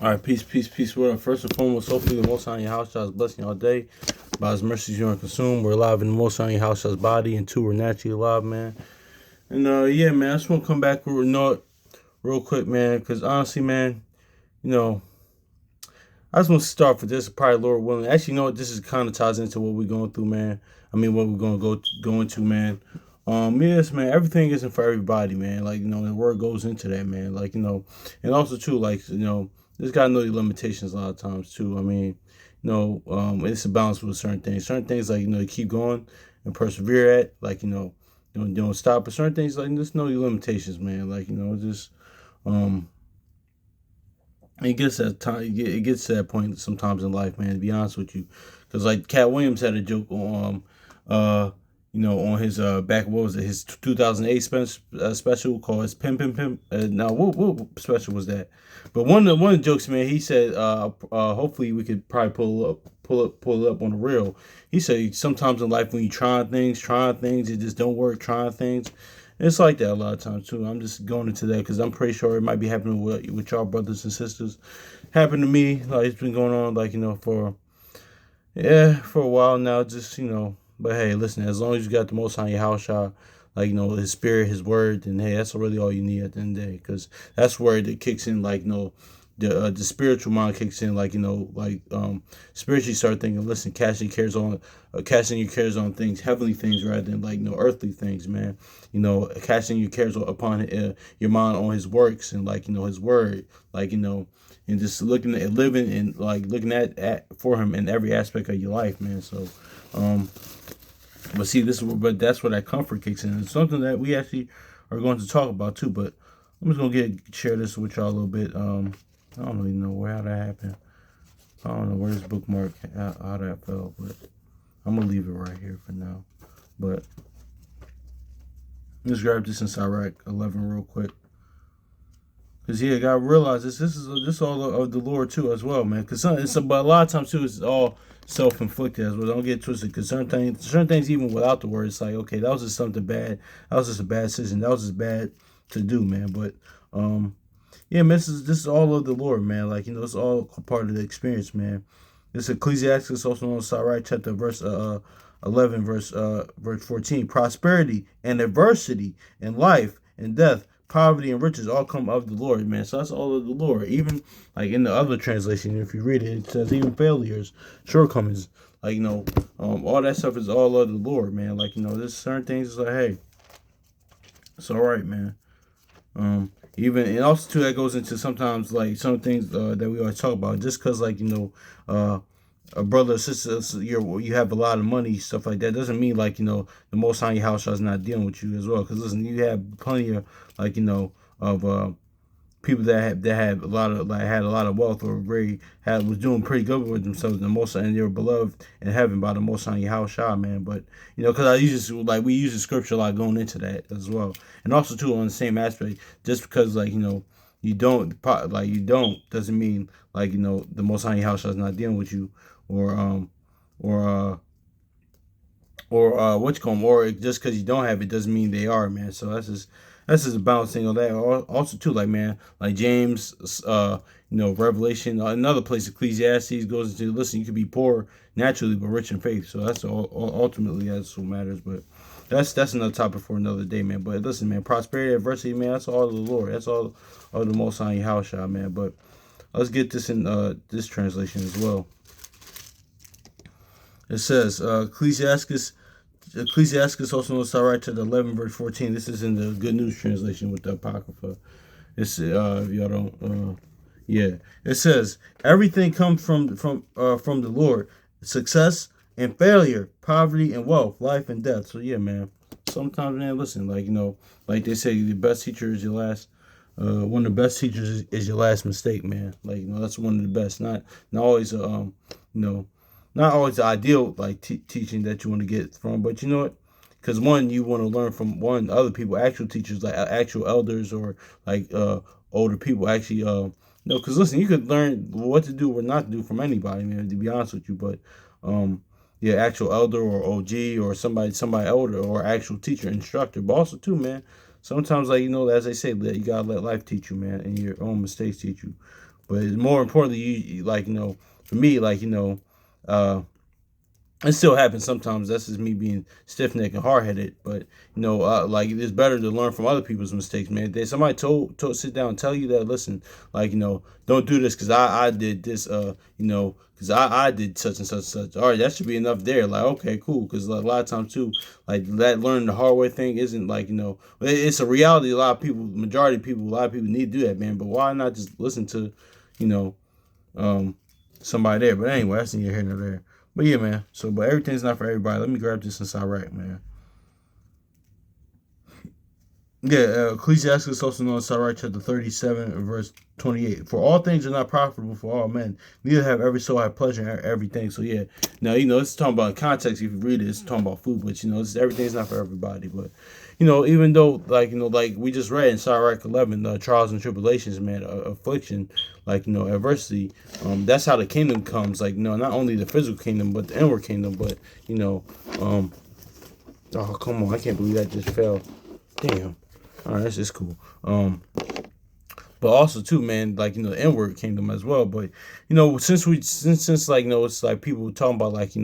All right, peace, peace, peace. What up? First and foremost, hopefully the Most High in your house shall is blessing all day. By His mercies you are consumed. We're alive in the Most High in your house shall's body, and two, we're naturally alive, man. And yeah, man, I just want to come back with a note real quick, man, because honestly, man, you know, I just want to start with this, probably Lord willing. Actually, you know what? This is kind of ties into what we're going through, man. I mean, what we're going to go into, man. Yes, man. Everything isn't for everybody, man. Like the word goes into that, man. And also too, just gotta know your limitations a lot of times too. I mean, it's a balance with certain things. Certain things like you keep going and persevere at, you don't stop. But certain things like just know your limitations, man. Just um it gets that time. It gets to that point sometimes in life, man. To be honest with you, because like Cat Williams had a joke on, on his back. What was it? His 2008 special called his Pim Pim Pim. Now, what special was that? But one of the jokes, man. He said, hopefully we could probably pull it up on the reel. He said sometimes in life when you trying things, it just don't work. Trying things, it's like that a lot of times too. I'm just going into that because I'm pretty sure it might be happening with y'all brothers and sisters. Happened to me, like it's been going on, for a while now. But hey, listen, as long as you got the Most High in your house, y'all, His Spirit, His Word, then hey, that's really all you need at the end of the day, because that's where it kicks in, the spiritual mind kicks in, spiritually start thinking, listen, casting your cares on things, heavenly things, rather than earthly things, man. Casting your cares upon your mind on His works and His word, and just looking at living and looking at for Him in every aspect of your life, man. So, but see, but that's where that comfort kicks in. It's something that we actually are going to talk about too. But I'm just gonna share this with y'all a little bit. I don't really know how that happened. I don't know where this bookmark, how that fell, but I'm gonna leave it right here for now. But let's grab this in Sirach 11 real quick, cause yeah, gotta realize this all of the Lord too as well, man. But a lot of times too, it's all self-inflicted as well. Don't get twisted, cause certain things even without the word, it's like, okay, that was just something bad. That was just a bad decision. That was just bad to do, man. But yeah, man, this is all of the Lord, man. It's all part of the experience, man. This Ecclesiastes, also known as Sirach, chapter verse 11, verse 14. Prosperity and adversity and life and death, poverty and riches all come of the Lord, man. So that's all of the Lord. Even in the other translation, if you read it, it says even failures, shortcomings, all that stuff is all of the Lord, man. There's certain things it's like, hey, it's all right, man. Even and also too, that goes into sometimes some things that we always talk about. Just because a brother or sister, you have a lot of money, stuff like that, doesn't mean the Most High in your house is not dealing with you as well. Because listen, you have plenty of of people that had a lot of had a lot of wealth, or was doing pretty good with themselves, and they were beloved in heaven by the Most High Yahushua, man. But because we use the scripture going into that as well, and also too on the same aspect, just because you don't doesn't mean the Most High Yahushua is not dealing with you, or or what you call them, or just because you don't have it doesn't mean they are, man. So that's just a balancing of that. Also too, man, James, Revelation, another place, Ecclesiastes goes into, listen, you could be poor naturally but rich in faith. So that's ultimately that's what matters. But that's another topic for another day, man. But listen, man, prosperity, adversity, man, that's all of the Lord. That's all of the Most High house, man. But let's get this in this translation as well. It says Ecclesiastes, also known as Sirach, to the 11 verse 14. This is in the Good News translation with the Apocrypha. It's if y'all don't yeah. It says everything comes from the Lord. Success and failure, poverty and wealth, life and death. So yeah, man. Sometimes, man, listen, like they say, the best teacher is your last. One of the best teachers is your last mistake, man. That's one of the best. Not always not always the ideal teaching that you want to get from, but you know what? Because one, you want to learn from other people, actual teachers, like actual elders, or older people. Actually, because listen, you could learn what to do or not to do from anybody, man. To be honest with you, but yeah, actual elder or OG or somebody older, or actual teacher, instructor. But also too, man. Sometimes, as they say, you gotta let life teach you, man, and your own mistakes teach you. But more importantly, like, for me, like, uh, it still happens sometimes. That's just me being stiff necked and hard headed. But like, it's better to learn from other people's mistakes, man. If somebody told sit down and tell you that, listen, like, don't do this because I did this, because I did such and such and such. All right, that should be enough there. Like, okay, cool. Because a lot of times too, like, that learning the hard way thing isn't like, it's a reality. A lot of people, majority of people, a lot of people need to do that, man. But why not just listen to, you know, somebody there? But anyway, that's neither here nor there. But yeah, man. So, but everything's not for everybody. Let me grab this inside right, man. Yeah, Ecclesiastes, also known as Sirach, chapter 37, verse 28. For all things are not profitable for all men, neither have every soul have pleasure in everything. So yeah, now it's talking about context. If you read it, it's talking about food, but everything's not for everybody. But even though, like, like we just read in Sirach 11, trials and tribulations, man, affliction, like, adversity. That's how the kingdom comes. Like, not only the physical kingdom, but the inward kingdom. But oh, come on, I can't believe that just fell. Damn. All right, that's just cool. But also too, man, like, the inward kingdom as well. But since like, it's like people talking about, like,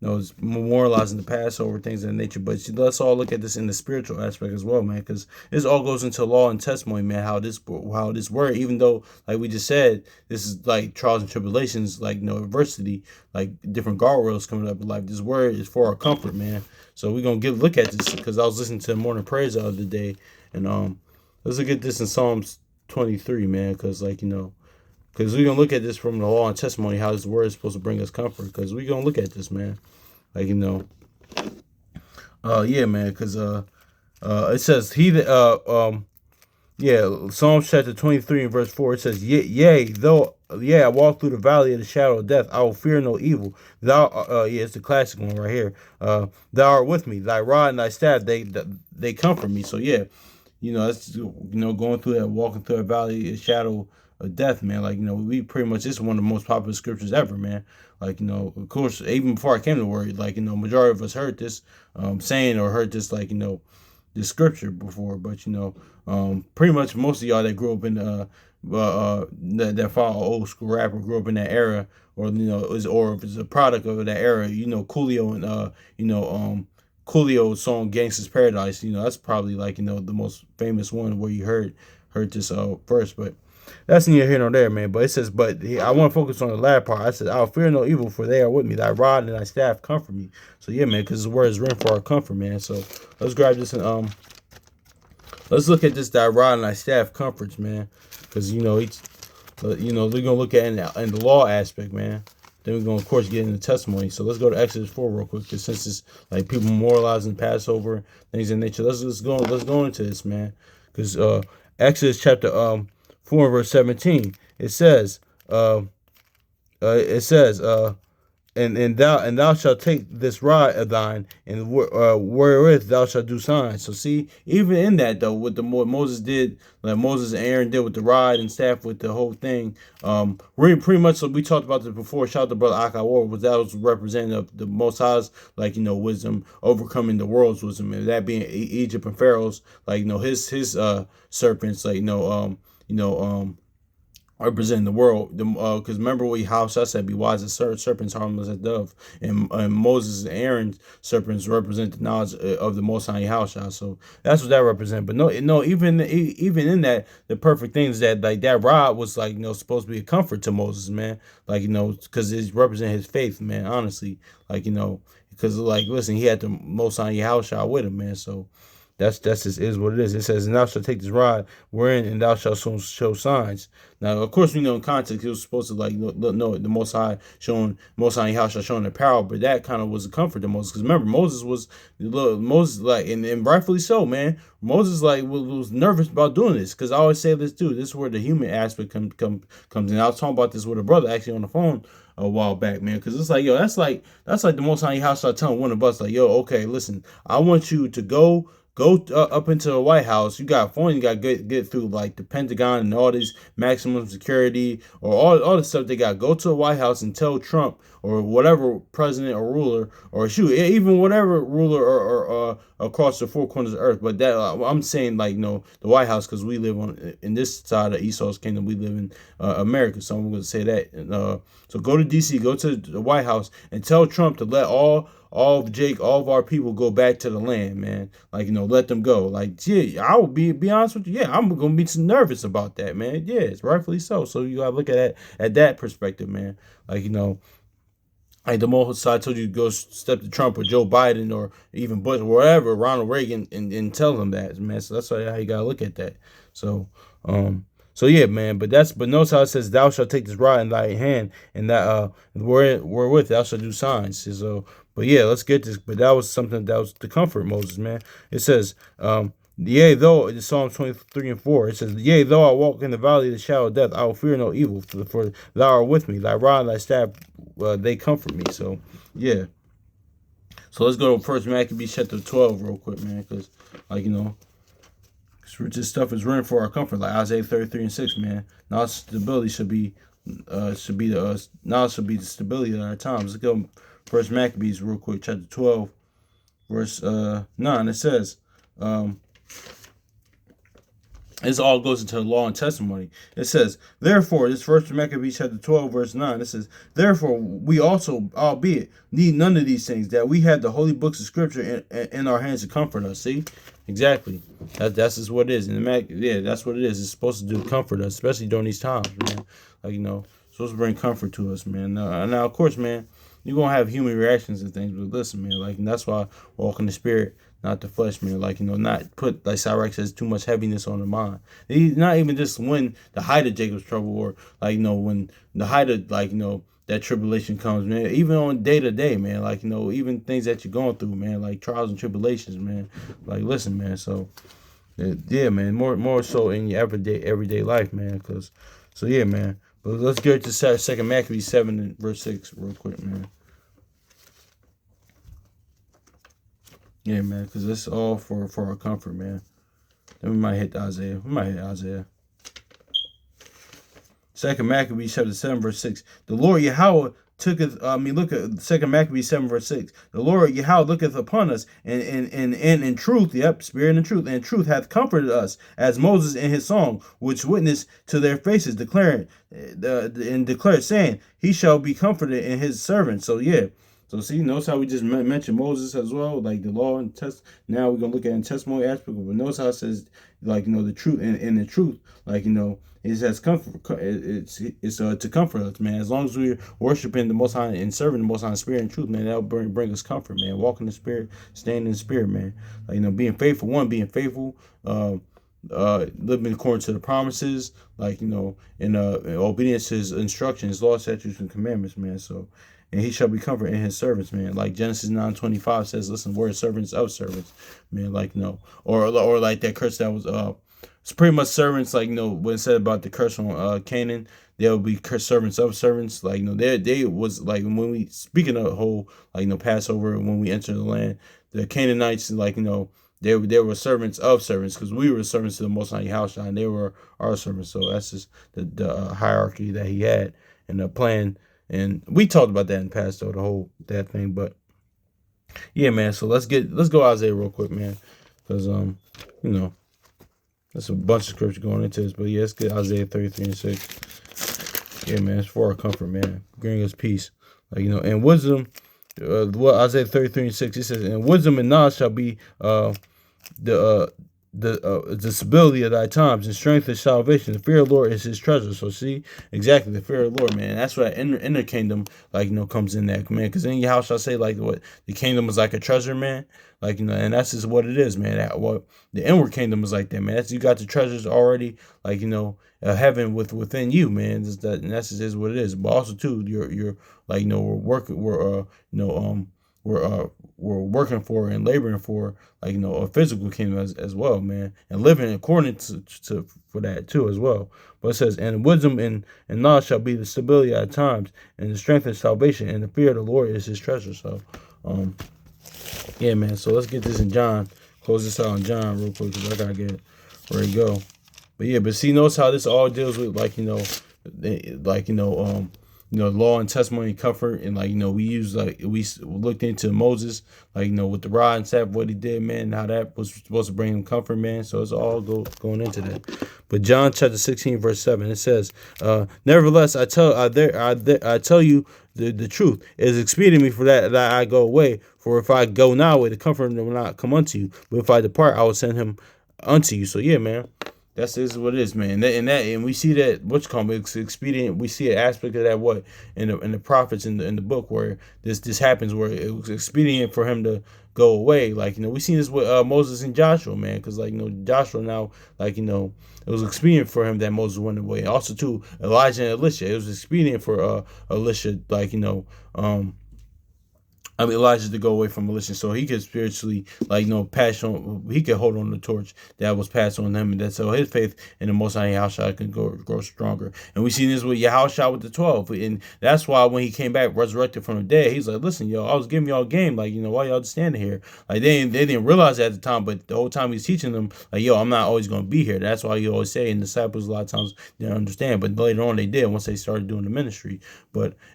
it's memorializing the Passover, things of that nature. But let's all look at this in the spiritual aspect as well, man, because this all goes into law and testimony, man. How this word, even though, like we just said, this is like trials and tribulations, like, adversity, like different guardrails coming up in life. This word is for our comfort, man. So we're gonna look at this, because I was listening to morning prayers the other day, and let's look at this in Psalms 23, man, because, like, because we're gonna look at this from the law and testimony, how this word is supposed to bring us comfort. Because we're gonna look at this, man. Like, yeah, man. Because it says Psalms chapter 23 and verse 4. It says, I walk through the valley of the shadow of death, I will fear no evil. It's the classic one right here. Thou art with me, thy rod and thy staff, they comfort me. So yeah, that's going through that, walking through a valley of shadow of death, man. Like, we pretty much, this is one of the most popular scriptures ever, man. Like, of course, even before I came to word, like, majority of us heard this saying, or heard this, like, this scripture before. But pretty much most of y'all that grew up in that follow old school rapper, grew up in that era, or if it's a product of that era, Coolio and Coolio's song "Gangsta's Paradise." That's probably, like, the most famous one where you heard this verse. But that's neither here nor there, man. But it says, I want to focus on the latter part. I said, I'll fear no evil, for they are with me. Thy rod and thy staff comfort me. So yeah, man, because the word is written for our comfort, man. So let's grab this and let's look at this. Thy rod and thy staff comforts, man. Because we're gonna look at it in the law aspect, man. Then we're gonna, of course, get into testimony. So let's go to Exodus 4 real quick, because since it's like people memorializing Passover, things in nature, let's go into this, man. Because Exodus chapter 4 verse 17, it says, and thou shalt take this rod of thine, and wherewith thou shalt do signs. So see, even in that though, what Moses did, like Moses and Aaron did with the rod and staff, with the whole thing, pretty much, we talked about this before. Shout out to brother Akawar, that was representing of the Most High's, like, wisdom, overcoming the world's wisdom, and that being Egypt and Pharaoh's, like, his serpents, like, representing the world. Because remember what Yahushua said, be wise as serpents, harmless as dove. And Moses and Aaron's serpents represent the knowledge of the Most High Yahushua. So that's what that represents. But no, even in that, the perfect things that, like, that rod was, like, supposed to be a comfort to Moses, man. Like, because it represents his faith, man, honestly. Like, because, like, listen, he had the Most High Yahushua with him, man. So that's just is what it is. It says, and thou shalt take this rod wherein, and thou shalt show signs. Now, of course, we know in context, it was supposed to, like, no, the Most High Yahushua showing the power, but that kind of was a comfort to Moses. Because remember, Moses, like, and rightfully so, man. Moses, like, was nervous about doing this, because I always say this too. This is where the human aspect comes in. I was talking about this with a brother actually on the phone a while back, man, because it's like, that's like the Most High Yahushua telling one of us, like, yo, okay, listen, I want you to go go up into the White House. You got phone. You got to get through like the Pentagon and all these maximum security or all the stuff they got. Go to the White House and tell Trump or whatever president or ruler or shoot even whatever ruler or across the four corners of the earth. But that I'm saying like the White House, because we live on in this side of Esau's kingdom. We live in America, so I'm going to say that. And, so go to DC, go to the White House, and tell Trump to let all of our people go back to the land, man. Like, let them go. Like, yeah, I will be honest with you. Yeah, I'm gonna be nervous about that, man. Yeah, it's rightfully so. So you gotta look at that perspective, man. Like, like the most side told you to go step to Trump or Joe Biden or even Bush or whatever, Ronald Reagan, and tell them that, man. So that's how you gotta look at that. So yeah, man. But notice how it says, "Thou shalt take this rod in thy hand, and that wherewith thou shalt do signs." So, but yeah, let's get this. But that was something that was to comfort Moses, man. It says, "Yea, though," in Psalm 23:4, it says, "Yea, though I walk in the valley of the shadow of death, I will fear no evil, for thou art with me. Thy rod and thy staff, they comfort me." So yeah. So let's go to First Maccabees chapter 12 real quick, man, because this stuff is written for our comfort, like Isaiah 33:6, man. Now stability should be the stability of our times. Let's go First Maccabees real quick, chapter 12, verse 9. It says, this all goes into the law and testimony. It says, therefore, this First Maccabees chapter 12, verse 9, it says, therefore, we also, albeit, need none of these things, that we have the holy books of Scripture in our hands to comfort us. See? Exactly. That's just what it is. And that's what it is. It's supposed to do comfort us, especially during these times, man. Like, supposed to bring comfort to us, man. Now, of course, man, you're going to have human reactions and things, but listen, man, like, and that's why I walk in the spirit, not the flesh, man. Like, not put, like Cyrus says, too much heaviness on the mind. Not even just when the height of Jacob's trouble, or like, when the height of, like, that tribulation comes, man. Even on day to day, man. Like, even things that you're going through, man. Like trials and tribulations, man. Like, listen, man. So, yeah, man. More so in your everyday life, man. So yeah, man. But let's get to 2 Maccabees 7 and verse 6 real quick, man. Yeah, man, because it's all for our comfort, man. Then we might hit Isaiah. 2 Maccabees chapter 7, verse 6. The Lord Yahweh look at 2 Maccabees 7, verse 6. The Lord Yahweh looketh upon us, and in truth, spirit and truth hath comforted us, as Moses in his song, which witnessed to their faces, declared, saying, he shall be comforted in his servant. So yeah. So see, notice how we just mentioned Moses as well, like the law and test. Now we're gonna look at the testimony aspect, but notice how it says, like, the truth and the truth, like, it has comfort. It's to comfort us, man. As long as we're worshiping the Most High and serving the Most High in spirit and truth, man, that'll bring us comfort, man. Walking in the spirit, staying in the spirit, man. Like, being faithful. Being faithful. Living according to the promises, like, in obedience to his instructions, law, statutes, and commandments, man. So. And he shall be comforted in his servants, man. Like Genesis 9:25 says, listen, we're servants of servants, man. Like, or like that curse that was, it's pretty much servants, like, when it said about the curse on Canaan, they'll be servants of servants. Like, they was, like, when we, speaking of the whole, like, Passover, when we enter the land, the Canaanites, like, they were servants of servants, because we were servants to the Most High Yahushua, and they were our servants. So that's just the hierarchy that he had and the plan. And we talked about that in the past, though, the whole that thing. But yeah, man. So let's go Isaiah real quick, man, because there's a bunch of scripture going into this. But yeah, let's get Isaiah 33:6. Yeah, man, it's for our comfort, man, bring us peace, like, and wisdom. Isaiah 33:6, it says, and wisdom and knowledge shall be the stability of thy times, and strength and salvation. The fear of the Lord is his treasure. So see, exactly, the fear of the Lord, man. That's what inner kingdom, like, comes in that, man. Because in your house, I say, like, what the kingdom is like a treasure, man. Like, and that's just what it is, man. What the inward kingdom is like that, man. That's, you got the treasures already, like, heaven within you, man. And that's just what it is. But also too, you're like, we're working for and laboring for, like, a physical kingdom as well, man, and living according to for that too as well. But it says, and wisdom and knowledge shall be the stability at times, and the strength and salvation, and the fear of the Lord is his treasure. So, yeah, man. So let's get this in John close this out on John real quick because I gotta get ready to go. But yeah, but see, notice how this all deals with law and testimony and comfort, and we use we looked into Moses, with the rod and staff, what he did, man, and how that was supposed to bring him comfort, man. So it's all going into that. But John chapter 16 verse 7, it says, "Nevertheless, I tell you the truth. It is expedient me for that I go away. For if I go not away, the Comforter will not come unto you. But if I depart, I will send him unto you." So yeah, man. This is what it is, man. And we see that it's expedient. We see an aspect of that in the prophets in the book where this happens, where it was expedient for him to go away. We seen this with Moses and Joshua, man, because Joshua now, it was expedient for him that Moses went away. Also too, Elijah and Elisha, it was expedient for Elisha, Elijah to go away from Elisha, so he could spiritually, pass on. He could hold on the torch that was passed on him, and that so his faith in the Most High Yahushua can grow stronger. And we seen this with Yahushua with the 12, and that's why when he came back resurrected from the dead, he's like, "Listen, yo, I was giving y'all game, why y'all just standing here?" They didn't realize it at the time, but the whole time he's teaching them, "Yo, I'm not always gonna be here." That's why he always say, and disciples a lot of times didn't understand, but later on they did once they started doing the ministry,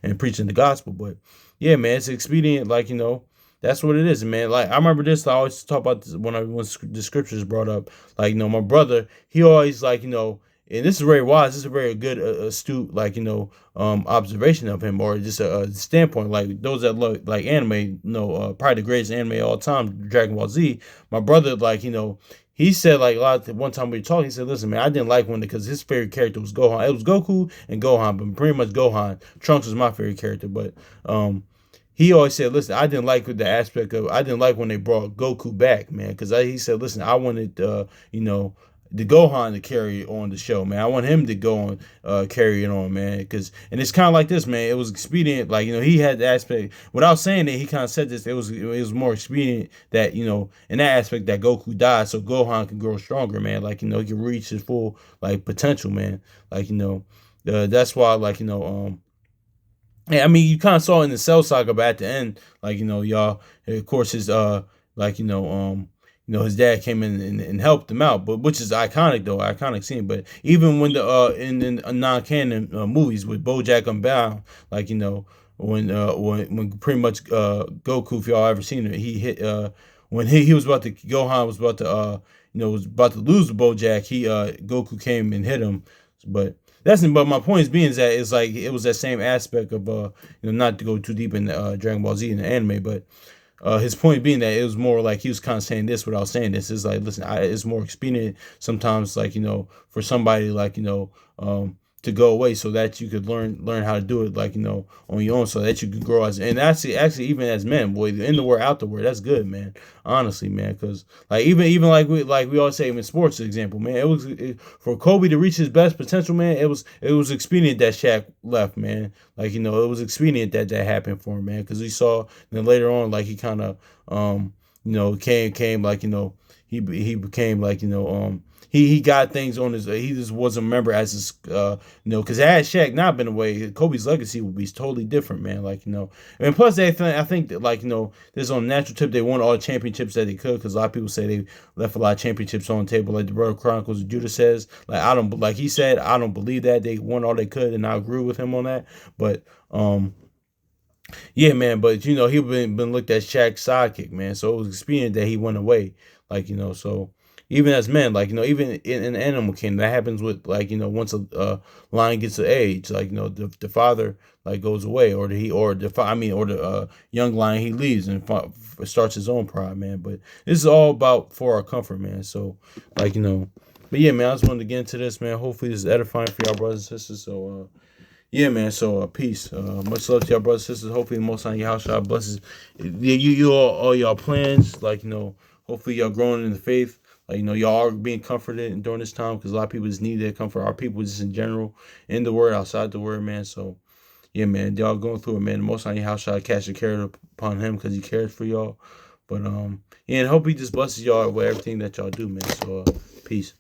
and preaching the gospel, but. Yeah, man, it's expedient, that's what it is, man. I remember this, I always talk about this when the scriptures brought up, my brother, he always, and this is very wise, this is a very good, astute, observation of him, or just a standpoint, those that look anime, probably the greatest anime of all time, Dragon Ball Z, my brother, he said, one time we were talking, he said, "Listen, man, I didn't like when because his favorite character was Gohan. It was Goku and Gohan, but pretty much Gohan. Trunks was my favorite character, but he always said, listen, I didn't like when they brought Goku back, man, because he said, listen, I wanted, the Gohan to carry on the show, man. I want him to go on, carry it on, man. And it's kind of like this, man. It was expedient, he had the aspect. Without saying that, he kind of said this. It was more expedient that in that aspect that Goku died, so Gohan can grow stronger, man. He can reach his full potential, man. That's why, yeah, I mean, you kind of saw in the Cell Saga, but at the end, y'all, of course, his his dad came in and helped him out, but which is iconic though, iconic scene. But even when in non-canon movies with BoJack Unbound, when pretty much Goku, if y'all ever seen it, he hit when he was about to Gohan was about to was about to lose to BoJack, Goku came and hit him, but. But my point is being that it's it was that same aspect of not to go too deep in Dragon Ball Z in the anime, but his point being that it was more he was kind of saying this without saying this. It's listen, it's more expedient sometimes, for somebody to go away so that you could learn how to do it on your own, so that you could grow and actually even as men, boy, in the word out the word, that's good, man, honestly, man, because even we always say in sports example, man, it was for Kobe to reach his best potential, man, it was expedient that Shaq left, man, it was expedient that happened for him, man, because we saw then later on he kind of came he became he got things on his. He just wasn't remembered as his. Because had Shaq not been away, Kobe's legacy would be totally different, man. And plus I think that this on natural tip, they won all the championships that they could. Because a lot of people say they left a lot of championships on the table, like the Brother Chronicles of Judah says. He said, I don't believe that they won all they could, and I agree with him on that. But yeah, man. But he been looked at Shaq's sidekick, man. So it was expedient that he went away, so. Even as men, even in Animal Kingdom, that happens with, once a lion gets of age, the father, goes away, or the young lion, he leaves and starts his own pride, man. But this is all about for our comfort, man. So, but yeah, man, I just wanted to get into this, man. Hopefully this is edifying for y'all brothers and sisters. So, yeah, man. So, peace. Much love to y'all brothers and sisters. Hopefully the Most High Yahushua blesses you all y'all plans. Hopefully y'all growing in the faith. Y'all are being comforted during this time, because a lot of people just need that comfort. Our people just in general, in the word, outside the word, man. So, yeah, man, y'all going through it, man. The Most High Yahushua cast a care upon him because he cares for y'all. But, yeah, and hope he just blesses y'all with everything that y'all do, man. So, peace.